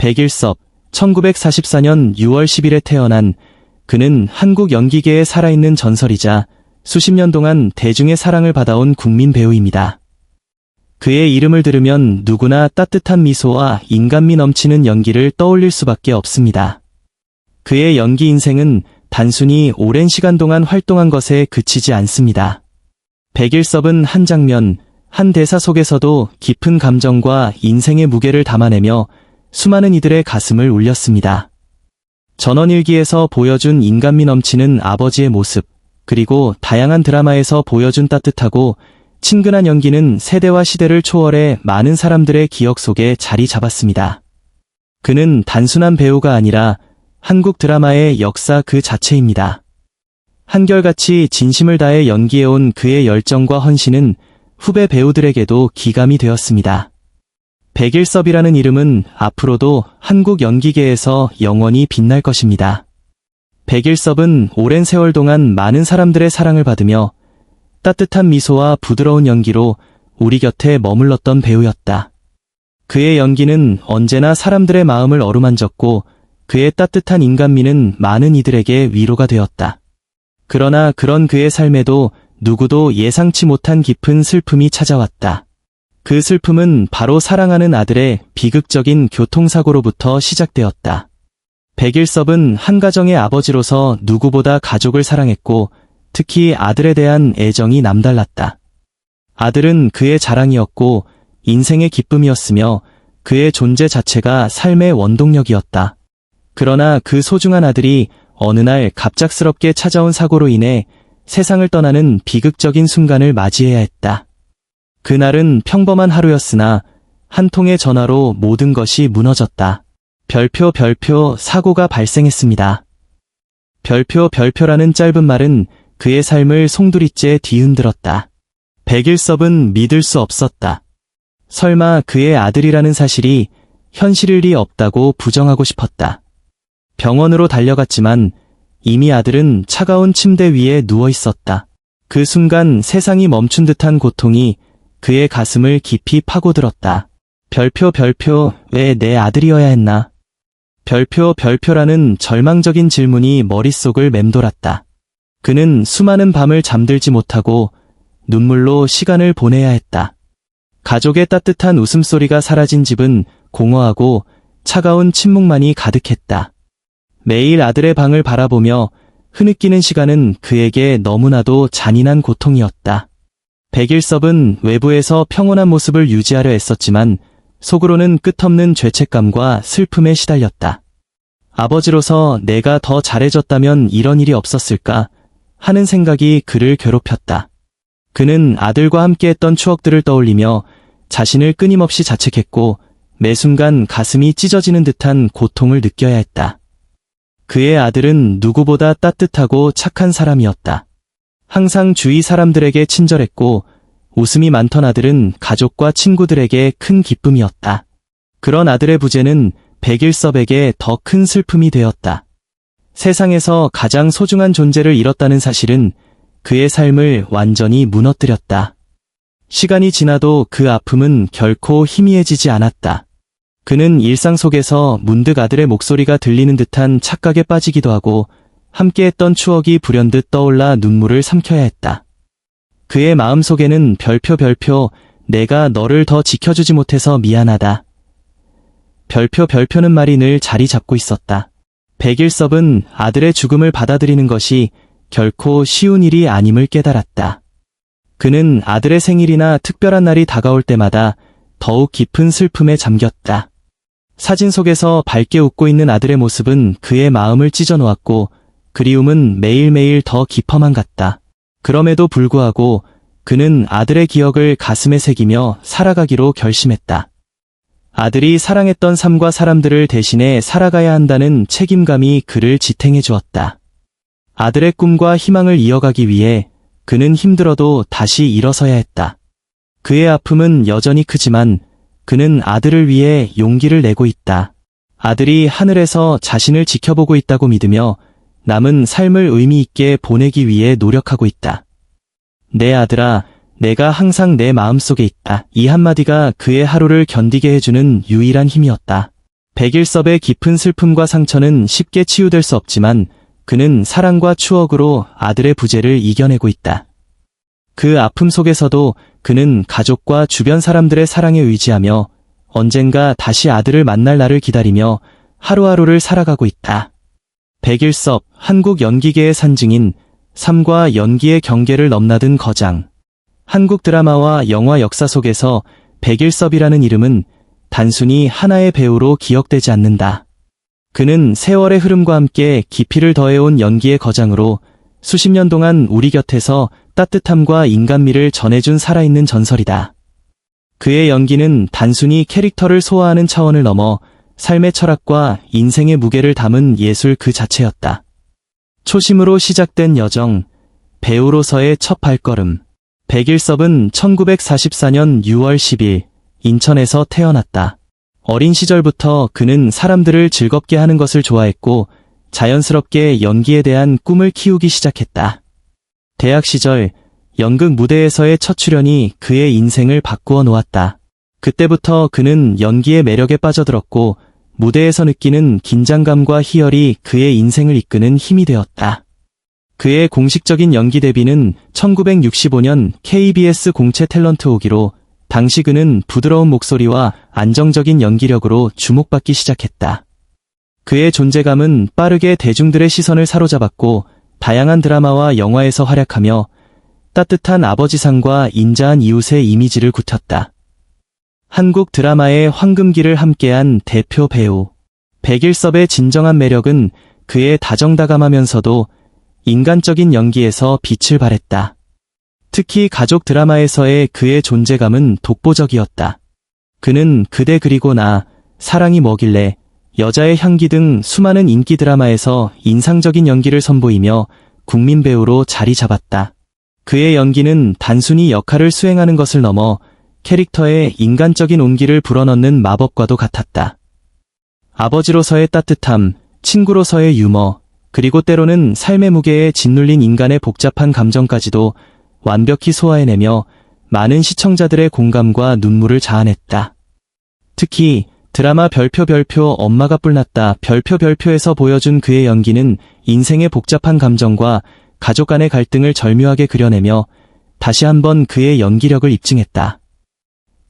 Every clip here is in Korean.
백일섭, 1944년 6월 10일에 태어난 그는 한국 연기계에 살아있는 전설이자 수십 년 동안 대중의 사랑을 받아온 국민 배우입니다. 그의 이름을 들으면 누구나 따뜻한 미소와 인간미 넘치는 연기를 떠올릴 수밖에 없습니다. 그의 연기 인생은 단순히 오랜 시간 동안 활동한 것에 그치지 않습니다. 백일섭은 한 장면, 한 대사 속에서도 깊은 감정과 인생의 무게를 담아내며 수많은 이들의 가슴을 울렸습니다. 전원일기에서 보여준 인간미 넘치는 아버지의 모습, 그리고 다양한 드라마에서 보여준 따뜻하고 친근한 연기는 세대와 시대를 초월해 많은 사람들의 기억 속에 자리 잡았습니다. 그는 단순한 배우가 아니라 한국 드라마의 역사 그 자체입니다. 한결같이 진심을 다해 연기해온 그의 열정과 헌신은 후배 배우들에게도 기감이 되었습니다. 백일섭이라는 이름은 앞으로도 한국 연기계에서 영원히 빛날 것입니다. 백일섭은 오랜 세월 동안 많은 사람들의 사랑을 받으며 따뜻한 미소와 부드러운 연기로 우리 곁에 머물렀던 배우였다. 그의 연기는 언제나 사람들의 마음을 어루만졌고 그의 따뜻한 인간미는 많은 이들에게 위로가 되었다. 그러나 그런 그의 삶에도 누구도 예상치 못한 깊은 슬픔이 찾아왔다. 그 슬픔은 바로 사랑하는 아들의 비극적인 교통사고로부터 시작되었다. 백일섭은 한 가정의 아버지로서 누구보다 가족을 사랑했고 특히 아들에 대한 애정이 남달랐다. 아들은 그의 자랑이었고 인생의 기쁨이었으며 그의 존재 자체가 삶의 원동력이었다. 그러나 그 소중한 아들이 어느 날 갑작스럽게 찾아온 사고로 인해 세상을 떠나는 비극적인 순간을 맞이해야 했다. 그날은 평범한 하루였으나 한 통의 전화로 모든 것이 무너졌다. 별표 사고가 발생했습니다. 별표라는 짧은 말은 그의 삶을 송두리째 뒤흔들었다. 백일섭은 믿을 수 없었다. 설마 그의 아들이라는 사실이 현실일 리 없다고 부정하고 싶었다. 병원으로 달려갔지만 이미 아들은 차가운 침대 위에 누워 있었다. 그 순간 세상이 멈춘 듯한 고통이 그의 가슴을 깊이 파고들었다. 별표 왜 내 아들이어야 했나? 별표라는 절망적인 질문이 머릿속을 맴돌았다. 그는 수많은 밤을 잠들지 못하고 눈물로 시간을 보내야 했다. 가족의 따뜻한 웃음소리가 사라진 집은 공허하고 차가운 침묵만이 가득했다. 매일 아들의 방을 바라보며 흐느끼는 시간은 그에게 너무나도 잔인한 고통이었다. 백일섭은 외부에서 평온한 모습을 유지하려 애썼지만 속으로는 끝없는 죄책감과 슬픔에 시달렸다. 아버지로서 내가 더 잘해줬다면 이런 일이 없었을까 하는 생각이 그를 괴롭혔다. 그는 아들과 함께했던 추억들을 떠올리며 자신을 끊임없이 자책했고 매 순간 가슴이 찢어지는 듯한 고통을 느껴야 했다. 그의 아들은 누구보다 따뜻하고 착한 사람이었다. 항상 주위 사람들에게 친절했고 웃음이 많던 아들은 가족과 친구들에게 큰 기쁨이었다. 그런 아들의 부재는 백일섭에게 더 큰 슬픔이 되었다. 세상에서 가장 소중한 존재를 잃었다는 사실은 그의 삶을 완전히 무너뜨렸다. 시간이 지나도 그 아픔은 결코 희미해지지 않았다. 그는 일상 속에서 문득 아들의 목소리가 들리는 듯한 착각에 빠지기도 하고 함께했던 추억이 불현듯 떠올라 눈물을 삼켜야 했다. 그의 마음속에는 별표 내가 너를 더 지켜주지 못해서 미안하다. 별표는 말이 늘 자리 잡고 있었다. 백일섭은 아들의 죽음을 받아들이는 것이 결코 쉬운 일이 아님을 깨달았다. 그는 아들의 생일이나 특별한 날이 다가올 때마다 더욱 깊은 슬픔에 잠겼다. 사진 속에서 밝게 웃고 있는 아들의 모습은 그의 마음을 찢어놓았고 그리움은 매일매일 더 깊어만 갔다. 그럼에도 불구하고 그는 아들의 기억을 가슴에 새기며 살아가기로 결심했다. 아들이 사랑했던 삶과 사람들을 대신해 살아가야 한다는 책임감이 그를 지탱해 주었다. 아들의 꿈과 희망을 이어가기 위해 그는 힘들어도 다시 일어서야 했다. 그의 아픔은 여전히 크지만 그는 아들을 위해 용기를 내고 있다. 아들이 하늘에서 자신을 지켜보고 있다고 믿으며 남은 삶을 의미 있게 보내기 위해 노력하고 있다. 내 아들아, 내가 항상 내 마음속에 있다. 이 한마디가 그의 하루를 견디게 해주는 유일한 힘이었다. 백일섭의 깊은 슬픔과 상처는 쉽게 치유될 수 없지만 그는 사랑과 추억으로 아들의 부재를 이겨내고 있다. 그 아픔 속에서도 그는 가족과 주변 사람들의 사랑에 의지하며 언젠가 다시 아들을 만날 날을 기다리며 하루하루를 살아가고 있다. 백일섭, 한국 연기계의 산증인, 삶과 연기의 경계를 넘나든 거장. 한국 드라마와 영화 역사 속에서 백일섭이라는 이름은 단순히 하나의 배우로 기억되지 않는다. 그는 세월의 흐름과 함께 깊이를 더해온 연기의 거장으로 수십 년 동안 우리 곁에서 따뜻함과 인간미를 전해준 살아있는 전설이다. 그의 연기는 단순히 캐릭터를 소화하는 차원을 넘어 삶의 철학과 인생의 무게를 담은 예술 그 자체였다. 초심으로 시작된 여정, 배우로서의 첫 발걸음. 백일섭은 1944년 6월 10일 인천에서 태어났다. 어린 시절부터 그는 사람들을 즐겁게 하는 것을 좋아했고 자연스럽게 연기에 대한 꿈을 키우기 시작했다. 대학 시절 연극 무대에서의 첫 출연이 그의 인생을 바꾸어 놓았다. 그때부터 그는 연기의 매력에 빠져들었고 무대에서 느끼는 긴장감과 희열이 그의 인생을 이끄는 힘이 되었다. 그의 공식적인 연기 데뷔는 1965년 KBS 공채 탤런트 5기로 당시 그는 부드러운 목소리와 안정적인 연기력으로 주목받기 시작했다. 그의 존재감은 빠르게 대중들의 시선을 사로잡았고 다양한 드라마와 영화에서 활약하며 따뜻한 아버지상과 인자한 이웃의 이미지를 굳혔다. 한국 드라마의 황금기를 함께한 대표 배우. 백일섭의 진정한 매력은 그의 다정다감하면서도 인간적인 연기에서 빛을 발했다. 특히 가족 드라마에서의 그의 존재감은 독보적이었다. 그는 그대 그리고 나, 사랑이 뭐길래, 여자의 향기 등 수많은 인기 드라마에서 인상적인 연기를 선보이며 국민 배우로 자리 잡았다. 그의 연기는 단순히 역할을 수행하는 것을 넘어 캐릭터의 인간적인 온기를 불어넣는 마법과도 같았다. 아버지로서의 따뜻함, 친구로서의 유머, 그리고 때로는 삶의 무게에 짓눌린 인간의 복잡한 감정까지도 완벽히 소화해내며 많은 시청자들의 공감과 눈물을 자아냈다. 특히 드라마 별표 엄마가 뿔났다 별표에서 보여준 그의 연기는 인생의 복잡한 감정과 가족 간의 갈등을 절묘하게 그려내며 다시 한번 그의 연기력을 입증했다.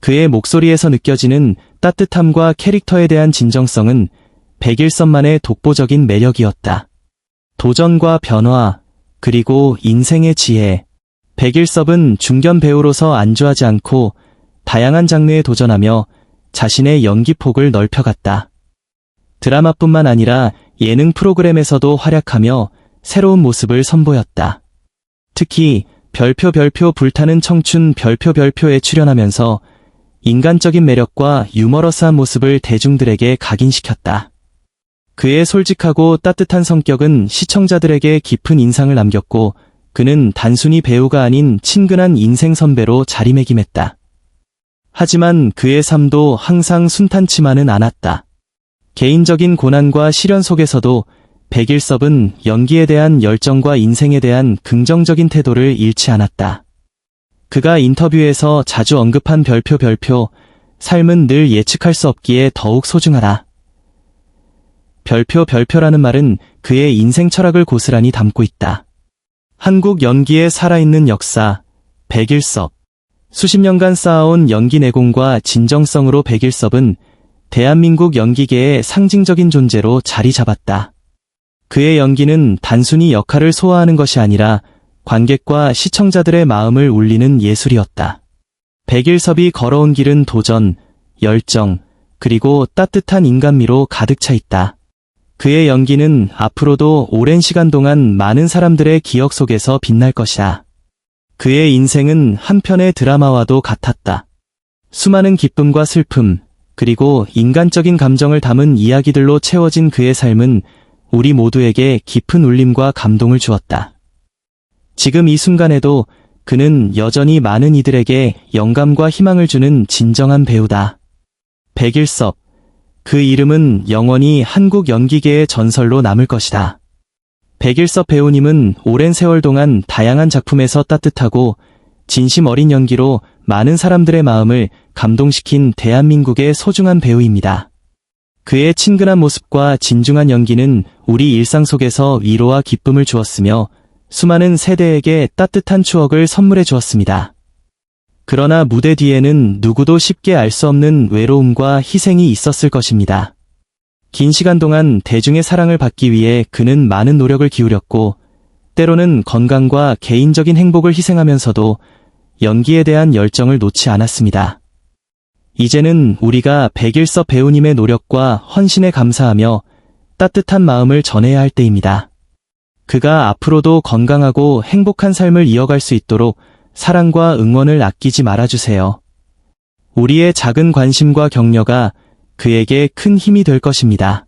그의 목소리에서 느껴지는 따뜻함과 캐릭터에 대한 진정성은 백일섭만의 독보적인 매력이었다. 도전과 변화, 그리고 인생의 지혜. 백일섭은 중견 배우로서 안주하지 않고 다양한 장르에 도전하며 자신의 연기 폭을 넓혀갔다. 드라마뿐만 아니라 예능 프로그램에서도 활약하며 새로운 모습을 선보였다. 특히 별표 불타는 청춘 별표에 출연하면서 인간적인 매력과 유머러스한 모습을 대중들에게 각인시켰다. 그의 솔직하고 따뜻한 성격은 시청자들에게 깊은 인상을 남겼고 그는 단순히 배우가 아닌 친근한 인생 선배로 자리매김했다. 하지만 그의 삶도 항상 순탄치만은 않았다. 개인적인 고난과 시련 속에서도 백일섭은 연기에 대한 열정과 인생에 대한 긍정적인 태도를 잃지 않았다. 그가 인터뷰에서 자주 언급한 별표 삶은 늘 예측할 수 없기에 더욱 소중하다. 별표라는 말은 그의 인생 철학을 고스란히 담고 있다. 한국 연기의 살아있는 역사, 백일섭. 수십 년간 쌓아온 연기 내공과 진정성으로 백일섭은 대한민국 연기계의 상징적인 존재로 자리 잡았다. 그의 연기는 단순히 역할을 소화하는 것이 아니라 관객과 시청자들의 마음을 울리는 예술이었다. 백일섭이 걸어온 길은 도전, 열정, 그리고 따뜻한 인간미로 가득 차 있다. 그의 연기는 앞으로도 오랜 시간 동안 많은 사람들의 기억 속에서 빛날 것이다. 그의 인생은 한 편의 드라마와도 같았다. 수많은 기쁨과 슬픔, 그리고 인간적인 감정을 담은 이야기들로 채워진 그의 삶은 우리 모두에게 깊은 울림과 감동을 주었다. 지금 이 순간에도 그는 여전히 많은 이들에게 영감과 희망을 주는 진정한 배우다. 백일섭. 그 이름은 영원히 한국 연기계의 전설로 남을 것이다. 백일섭 배우님은 오랜 세월 동안 다양한 작품에서 따뜻하고 진심 어린 연기로 많은 사람들의 마음을 감동시킨 대한민국의 소중한 배우입니다. 그의 친근한 모습과 진중한 연기는 우리 일상 속에서 위로와 기쁨을 주었으며 수많은 세대에게 따뜻한 추억을 선물해 주었습니다. 그러나 무대 뒤에는 누구도 쉽게 알 수 없는 외로움과 희생이 있었을 것입니다. 긴 시간 동안 대중의 사랑을 받기 위해 그는 많은 노력을 기울였고, 때로는 건강과 개인적인 행복을 희생하면서도 연기에 대한 열정을 놓지 않았습니다. 이제는 우리가 백일섭 배우님의 노력과 헌신에 감사하며 따뜻한 마음을 전해야 할 때입니다. 그가 앞으로도 건강하고 행복한 삶을 이어갈 수 있도록 사랑과 응원을 아끼지 말아주세요. 우리의 작은 관심과 격려가 그에게 큰 힘이 될 것입니다.